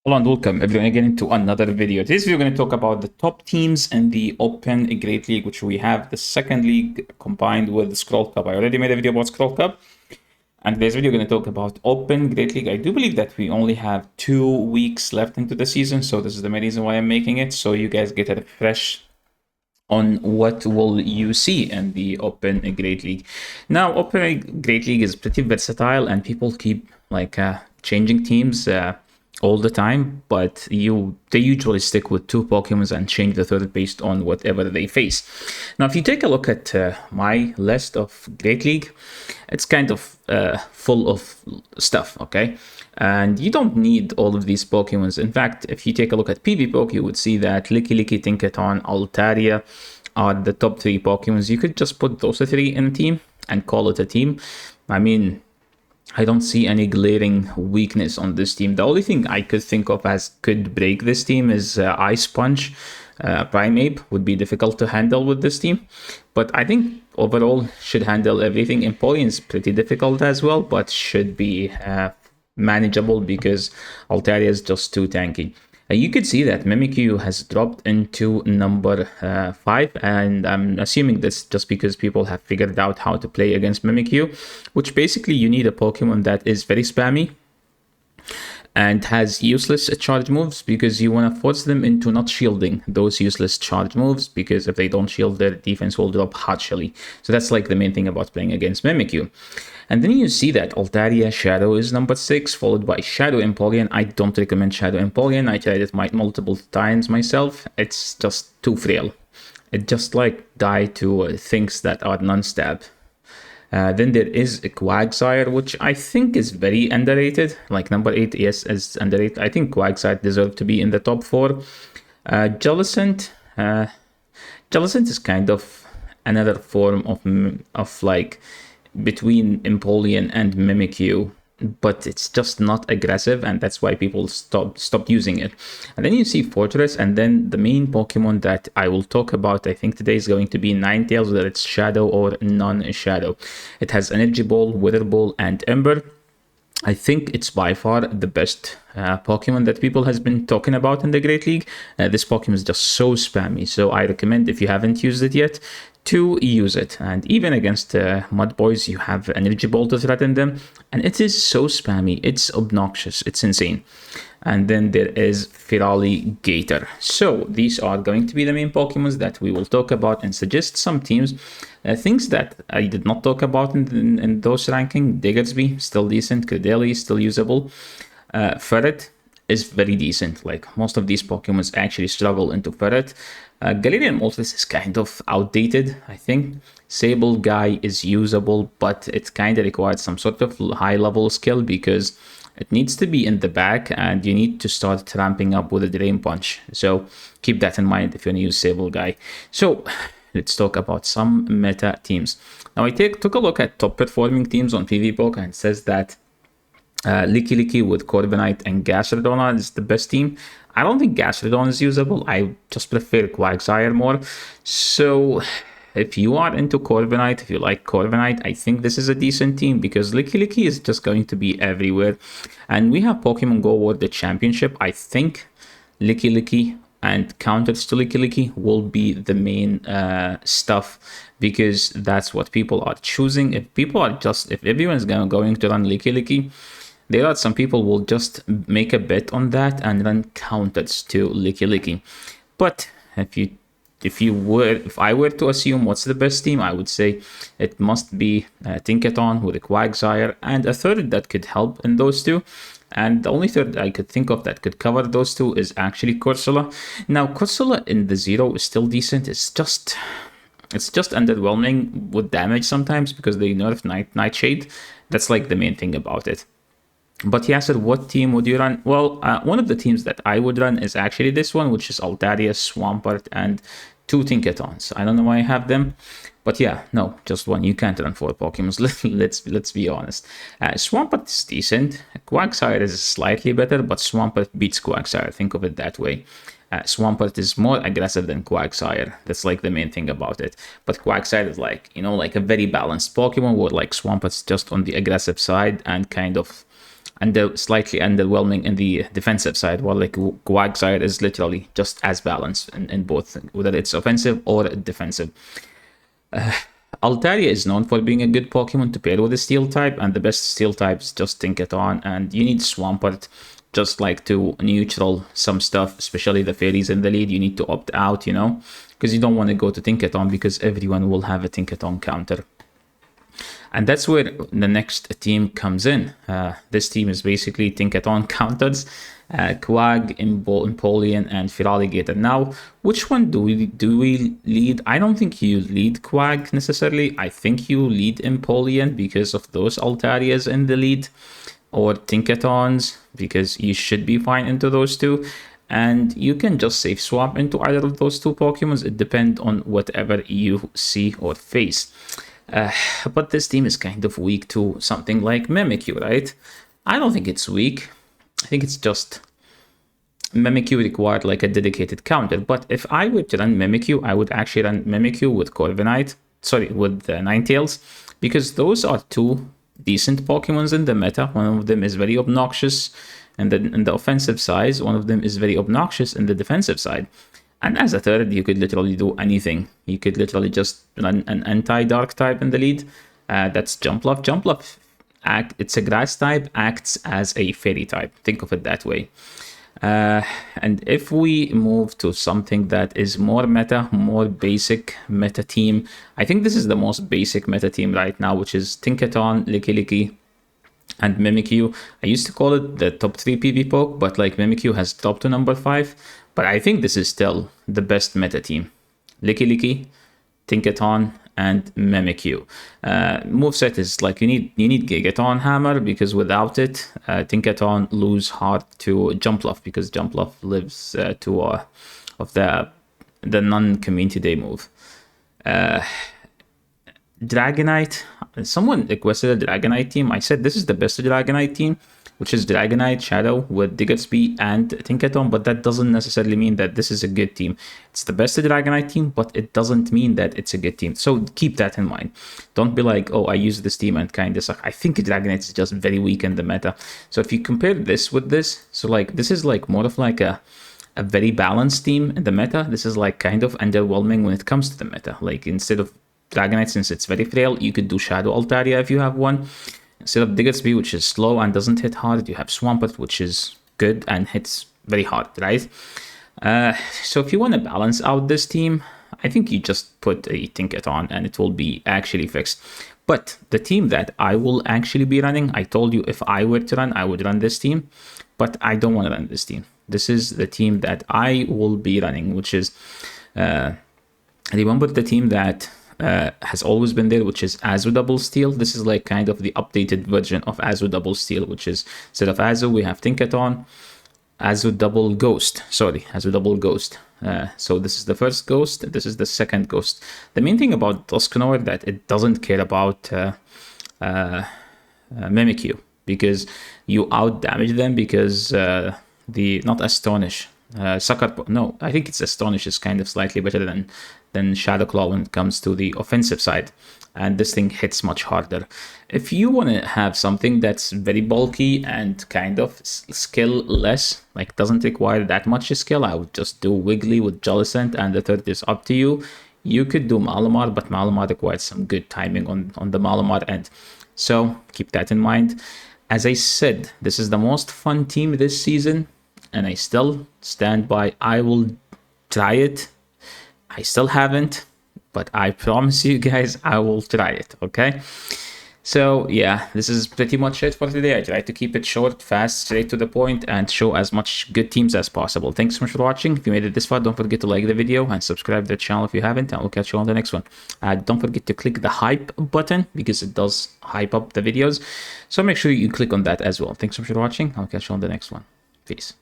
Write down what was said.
Hello and welcome everyone again into another video. Today's video we're going to talk about the top teams in the Open Great League, which we have the second league combined with the Scroll Cup. I already made a video about Scroll Cup, and today's video we're going to talk about Open Great League. I do believe that we only have 2 weeks left into the season, so this is the main reason why I'm making it, so you guys get a refresh on what will you see in the Open Great League. Now, Open Great League is pretty versatile, and people keep changing teams all the time, but they usually stick with 2 Pokemons and change the third based on whatever they face. Now, if you take a look at my list of Great League, it's kind of full of stuff, okay? And you don't need all of these Pokemons. In fact, if you take a look at PvP, you would see that Lickilicky, Tinkaton, Altaria are the top 3 Pokemons. You could just put those 3 in a team and call it a team. I mean, I don't see any glaring weakness on this team. The only thing I could think of as could break this team is Ice Punch. Primeape would be difficult to handle with this team, but I think overall should handle everything. Empoleon is pretty difficult as well, but should be manageable because Altaria is just too tanky. You could see that Mimikyu has dropped into number 5, and I'm assuming this just because people have figured out how to play against Mimikyu, which basically you need a Pokemon that is very spammy and has useless charge moves, because you want to force them into not shielding those useless charge moves, because if they don't shield, their defense will drop harshly. So that's like the main thing about playing against Mimikyu. And then you see that Altaria Shadow is number 6, followed by Shadow Empoleon. I don't recommend Shadow Empoleon. I tried it multiple times myself. It's just too frail. It just die to things that are non-stab. Then there is a Quagsire, which I think is very underrated. Like number 8, yes, is underrated. I think Quagsire deserves to be in the top 4. Jellicent. Jellicent is kind of another form of between Empoleon and Mimikyu, but it's just not aggressive, and that's why people stopped using it. And then you see Fortress, and then the main Pokemon that I will talk about, I think today, is going to be Ninetales, whether it's Shadow or non-Shadow. It has Energy Ball, Wither Ball, and Ember. I think it's by far the best Pokemon that people has been talking about in the Great League. This Pokemon is just so spammy, so I recommend, if you haven't used it yet, to use it. And even against Mud Boys, you have Energy Ball to threaten them, and it is so spammy, it's obnoxious, it's insane. And then there is Feraligatr. So these are going to be the main Pokemons that we will talk about and suggest some teams. Things that I did not talk about in those ranking: Diggersby, still decent. Credeli, still usable. Ferret is very decent. Like, most of these Pokemons actually struggle into Ferret. Galarian Moltres is kind of outdated, I think. Sable Guy is usable, but it kind of requires some sort of high level skill, because it needs to be in the back and you need to start ramping up with a Drain Punch. So keep that in mind if you want to use Sable Guy. So let's talk about some meta teams. Now, I took a look at top performing teams on PvP, and it says that Lickilicky with Corviknight and Gastrodon is the best team. I don't think Gastrodon is usable. I just prefer Quagsire more. So if you are into Corviknight, if you like Corviknight, I think this is a decent team, because Lickilicky is just going to be everywhere. And we have Pokemon Go World the Championship. I think Lickilicky and counters to Lickilicky will be the main stuff, because that's what people are choosing. If everyone's going to run Lickilicky, there are some people will just make a bet on that and run counters to Lickilicky. But if I were to assume what's the best team, I would say it must be Tinkaton with a Quagsire, and a third that could help in those two. And the only third I could think of that could cover those two is actually Corsola. Now, Corsola in the 0 is still decent. It's just underwhelming with damage sometimes, because they nerf Nightshade. That's like the main thing about it. But Yasser, what team would you run? Well, one of the teams that I would run is actually this one, which is Altaria, Swampert, and 2 Tinkatons. I don't know why I have them, but yeah, no, just one. You can't run 4 Pokemons. Let's be honest. Swampert is decent. Quagsire is slightly better, but Swampert beats Quagsire. Think of it that way. Swampert is more aggressive than Quagsire. That's like the main thing about it. But Quagsire is like a very balanced Pokemon, where like Swampert's just on the aggressive side and kind of slightly underwhelming in the defensive side, while like Quagsire is literally just as balanced in both, whether it's offensive or defensive. Altaria is known for being a good Pokemon to pair with the Steel type, and the best Steel type is just Tinkaton, and you need Swampert just like to neutral some stuff, especially the fairies in the lead. You need to opt out, you know, because you don't want to go to Tinkaton because everyone will have a Tinkaton counter. And that's where the next team comes in. This team is basically Tinkaton counters, Quag, Empoleon, and Feraligatr. Now, which one do we lead? I don't think you lead Quag necessarily. I think you lead Empoleon because of those Altarias in the lead, or Tinkatons, because you should be fine into those two. And you can just safe swap into either of those two Pokemons. It depends on whatever you see or face. But this team is kind of weak to something like Mimikyu, right? I don't think it's weak. I think it's just Mimikyu required like a dedicated counter. But if I were to run Mimikyu, I would actually run Mimikyu with Corviknight, with Ninetales, because those are two decent Pokemons in the meta. One of them is very obnoxious in the offensive side. One of them is very obnoxious in the defensive side. And as a third, you could literally do anything. You could literally just run an anti-dark type in the lead. That's Jumpluff. Jumpluff, it's a grass type, acts as a fairy type. Think of it that way. And if we move to something that is more meta, more basic meta team, I think this is the most basic meta team right now, which is Tinkaton, Lickilicky, and Mimikyu. I used to call it the top 3 PvP poke, but like Mimikyu has dropped to number 5. But I think this is still the best meta team. Lickilicky, Tinkaton, and Mimikyu. Moveset is like you need Gigaton Hammer, because without it, Tinkaton lose hard to Jumpluff, because Jumpluff lives of the non-community day move. Dragonite. Someone requested a Dragonite team. I said this is the best Dragonite team, which is Dragonite, Shadow with Diggersby and Tinkaton, but that doesn't necessarily mean that this is a good team. It's the best Dragonite team, but it doesn't mean that it's a good team. So keep that in mind. Don't be like, oh, I use this team and kind of suck. I think Dragonite is just very weak in the meta. So if you compare this with this, so like this is like more of like a very balanced team in the meta. This is like kind of underwhelming when it comes to the meta. Like instead of Dragonite, since it's very frail, you could do Shadow Altaria if you have one. Instead of Diggersby, which is slow and doesn't hit hard, you have Swampert, which is good and hits very hard, right? So if you want to balance out this team, I think you just put a Tinkaton and it will be actually fixed. But the team that I will actually be running, I told you if I were to run, I would run this team, but I don't want to run this team. This is the team that I will be running, which is, remember the team that has always been there, which is Azu Double Steel. This is like kind of the updated version of Azu Double Steel, which is instead of Azu, we have Tinkaton, Azu Double Ghost. Azu Double Ghost. So this is the first Ghost, this is the second Ghost. The main thing about Dusknoir that it doesn't care about Mimikyu, because you out damage them, because not Astonish. No, I think it's Astonish is kind of slightly better than Shadow Claw when it comes to the offensive side, and this thing hits much harder. If you want to have something that's very bulky and kind of skill less, like doesn't require that much skill, I would just do Wiggly with Jellicent, and the third is up to you. You could do Malamar, but Malamar requires some good timing on the Malamar end, so keep that in mind. As I said, this is the most fun team this season, and I still stand by. I will try it. I still haven't, but I promise you guys I will try it, okay? So yeah, this is pretty much it for today. I tried to keep it short, fast, straight to the point, and show as much good teams as possible. Thanks so much for watching. If you made it this far, don't forget to like the video and subscribe to the channel if you haven't, and we'll catch you on the next one. Don't forget to click the hype button, because it does hype up the videos, so make sure you click on that as well. Thanks so much for watching. I'll catch you on the next one. Peace.